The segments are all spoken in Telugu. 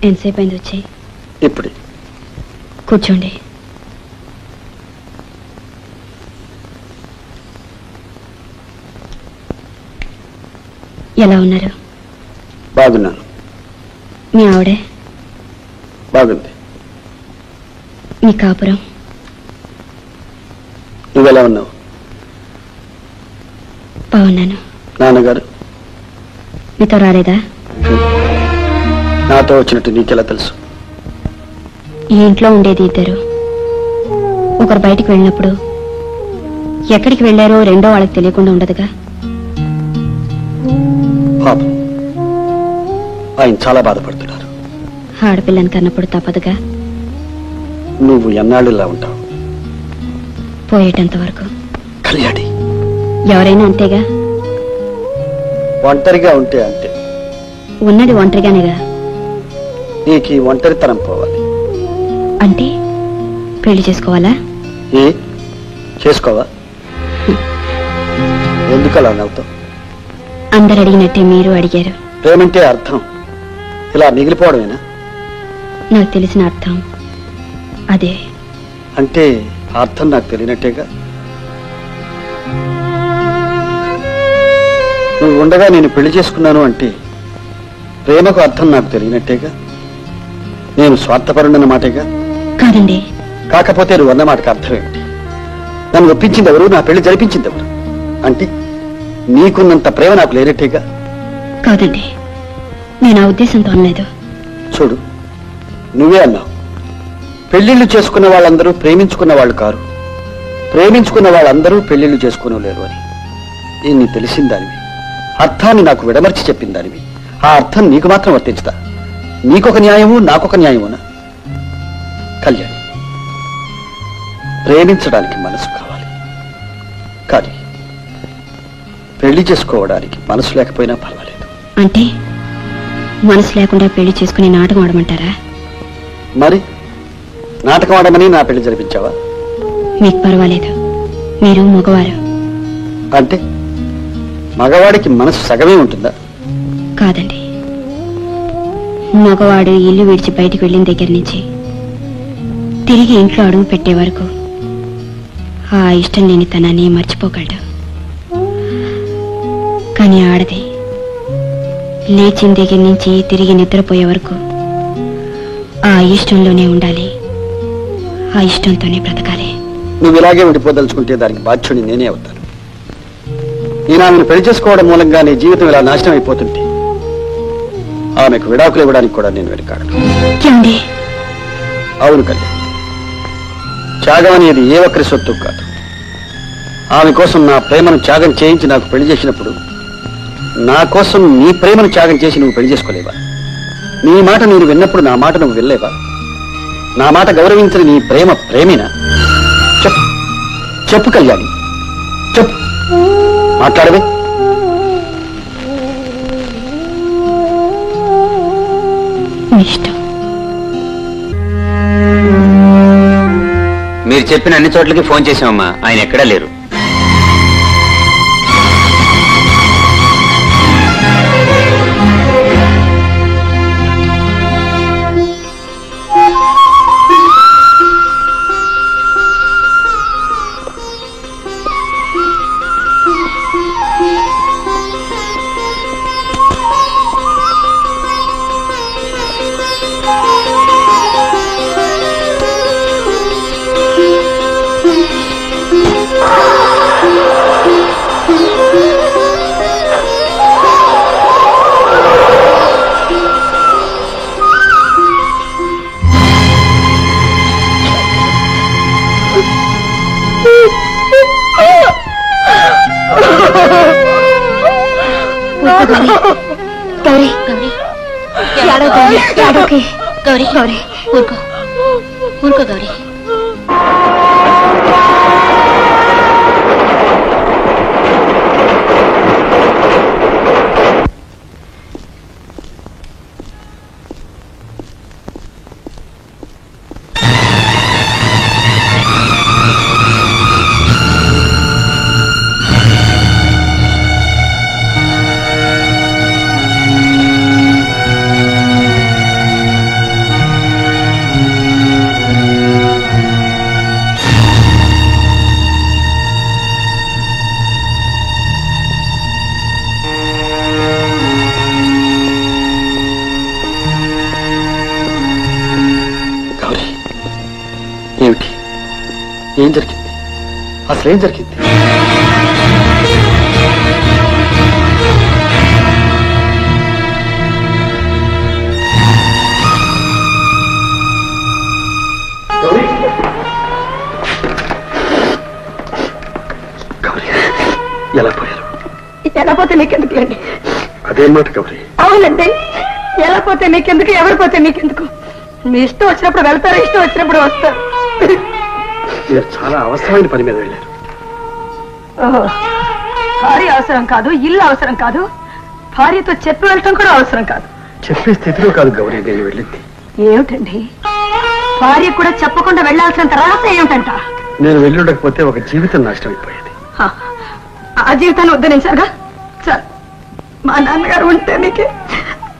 ఎంతసేపు అయింది వచ్చి? ఇప్పుడే. కూర్చోండి. ఎలా ఉన్నారు? బాగున్నాను. మీ ఆవిడే? బాగుంది. మీ కాపురం? నువ్వెలా ఉన్నావు? బాగున్నాను. నాన్నగారు మీతో రాలేదా? నాతో వచ్చినట్టు నీకెలా తెలుసు? ఈ ఇంట్లో ఉండేది ఇద్దరు. ఒకరు బయటికి వెళ్ళినప్పుడు ఎక్కడికి వెళ్ళారో రెండో వాళ్ళకి తెలియకుండా ఉండదుగా. పాపం, ఆయన చాలా బాధపడుతున్నారు. ఆడపిల్లని కన్నప్పుడు తప్పదుగా. నువ్వు ఎన్నాళ్ళు ఇలా ఉంటావు? పోయేటంత వరకు. కళ్యాణి, ఎవరైనా అంతేగా. ఒంటరిగా ఉంటే అంతే. ఉన్నది ఒంటరిగానేగా. నీకు ఈ ఒంటరితనం పోవాలి అంటే పెళ్లి చేసుకోవాలా? ఏ చేసుకోవా? ఎందుకు అలా నవ్వుతావు? అందరు అడిగినట్టే మీరు అడిగారు. ప్రేమంటే అర్థం ఇలా మిగిలిపోవడమేనా? నాకు తెలిసిన అర్థం అదే. అంటే ఆ అర్థం నాకు తెలియనట్టేగా. నువ్వు ఉండగా నేను పెళ్లి చేసుకున్నాను అంటే ప్రేమకు అర్థం నాకు తెలియనట్టేగా. నేను స్వార్థపరుడన్న మాటేగా. కాదండి. కాకపోతే నువ్వు అన్న మాటకు అర్థం ఏమిటి? నన్ను ఒప్పించింది ఎవరు? నా పెళ్లి జరిపించింది ఎవరు? అంటే నీకున్నంత ప్రేమ నాకు లేనట్టేగా. కాదండి, నేను ఆ ఉద్దేశంతో అనలేదు. చూడు, నువ్వే అన్నావు పెళ్లిళ్ళు చేసుకున్న వాళ్ళందరూ ప్రేమించుకున్న వాళ్ళు కారు, ప్రేమించుకున్న వాళ్ళందరూ పెళ్లిళ్ళు చేసుకోలేరు అని. ఇన్ని తెలిసిన దానివి, అర్థాన్ని నాకు విడమర్చి చెప్పిన దానివి. ఆ అర్థం నీకు మాత్రం వర్తించుతా? నీకొక న్యాయము నాకొక న్యాయమునా? కళ్యాణి, ప్రేమించడానికి మనసు కావాలి, కానీ పెళ్లి చేసుకోవడానికి మనసు లేకపోయినా పర్వాలేదు. అంటే మనసు లేకుండా పెళ్లి చేసుకుని నాటకం ఆడమంటారా? మరి నాటకం ఆడమని నా పెళ్లి జరిపించావా? మీకు పర్వాలేదు, మీరు మగవారు. అంటే మగవాడికి మనసు సగమే ఉంటుందా? కాదండి, మగవాడు ఇల్లు విడిచి బయటికి వెళ్ళిన దగ్గర నుంచి తిరిగి ఇంట్లో అడుగు పెట్టే వరకు ఆ ఇష్టం లేని తనాన్ని మర్చిపోగలడు. కానీ ఆడది లేచిన దగ్గర నుంచి తిరిగి నిద్రపోయే వరకు ఆ ఇష్టంలోనే ఉండాలి, ఆ ఇష్టంతోనే బ్రతకాలి. నువ్వు ఇలాగే విడిపోదలుచుకుంటే దానికి బాధ్యుని నేనే అవుతాను. నేను ఆమెను పెళ్లి చేసుకోవడం మూలంగా నీ జీవితం ఇలా నాశనం అయిపోతుంటే ఆమెకు విడాకులు ఇవ్వడానికి కూడా నేను వెనకాడను. అవును కళ్యాణ్, త్యాగం అనేది ఏ ఒక్కరి సొత్తు కాదు. ఆమె కోసం నా ప్రేమను త్యాగం చేయించి నాకు పెళ్లి చేసినప్పుడు నా కోసం నీ ప్రేమను త్యాగం చేసి నువ్వు పెళ్లి చేసుకోలేవా? నీ మాట నేను విన్నప్పుడు నా మాట నువ్వు వెళ్ళలేవా? నా మాట గౌరవించిన నీ ప్రేమ ప్రేమేనా? చెప్పు చెప్పు కళ్యాణి, చెప్పు, మాట్లాడవే. మీరు చెప్పిన అన్ని చోట్లకి ఫోన్ చేశామమ్మా, ఆయన ఎక్కడా లేరు. గౌరీ, గౌరీ, గౌరీ, ఊరుకో, ఊరుకో గౌరీ. ఏం జరిగింది? అసలు ఏం జరిగింది? గౌరీ, ఎలా పోయారు? ఎలా పోతే మీకెందుకులేండి? అదేం మాట గౌరీ? అవునండి, ఎలా పోతే మీకెందుకు, ఎవరు పోతే మీకెందుకు? మీ ఇష్టం వచ్చినప్పుడు వెళ్తారు, ఇష్టం వచ్చినప్పుడు వస్తారు. మీరు చాలా అవసరమైన పని మీద వెళ్ళారు. ఓహో, భార్య అవసరం కాదు, ఇల్లు అవసరం కాదు, భార్యతో చెప్పి వెళ్ళటం కూడా అవసరం కాదు. చెప్పే స్థితిలో కాదు గౌరీ నేను వెళ్ళింది. ఏమిటండి, భార్య కూడా చెప్పకుండా వెళ్లాల్సినంత రహస్యం ఏమిటంట? నేను వెళ్ళుండకపోతే ఒక జీవితం నాశనం అయిపోయేది. ఆ జీవితాన్ని ఉద్ధరించారుగా. సార్, మా నాన్నగారు ఉంటే మీకే,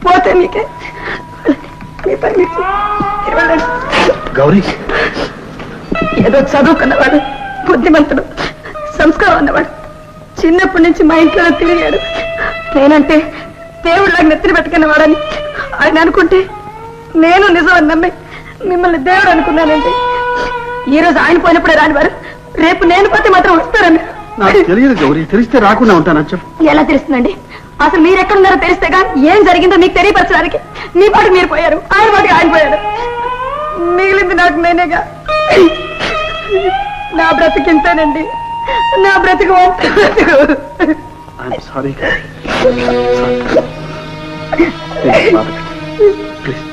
పోతే మీకే. మీ పని మీరు వెళ్ళండి. గౌరీ, ఏదో చదువుకున్నవాడు, బుద్ధిమంతుడు, సంస్కారం ఉన్నవాడు, చిన్నప్పటి నుంచి మా ఇంట్లో తిరిగాడు. నేనంటే దేవుళ్ళకి నెత్తిన పెట్టుకున్నవాడని ఆయన అనుకుంటే నేను నిజం అని నమ్మి మిమ్మల్ని దేవుడు అనుకున్నానండి. ఈ రోజు ఆయన పోయినప్పుడే రానివారు, రేపు నేను పోతే మాత్రం వస్తారని. నాకు తెలియదు గౌరీ, తెలిస్తే రాకుండా ఉంటానా చెప్పు. ఎలా తెలుస్తుందండి? అసలు మీరు ఎక్కడున్నారో తెలిస్తేగా ఏం జరిగిందో మీకు తెలియపరచడానికి. మీ పాటికి మీరు పోయారు, ఆయన పాటికి ఆయన పోయారు, మిగిలింది నాకు నేనేగా. నా బ్రతికింతానండి, నా బ్రతుకు సారీ ప్లీజ్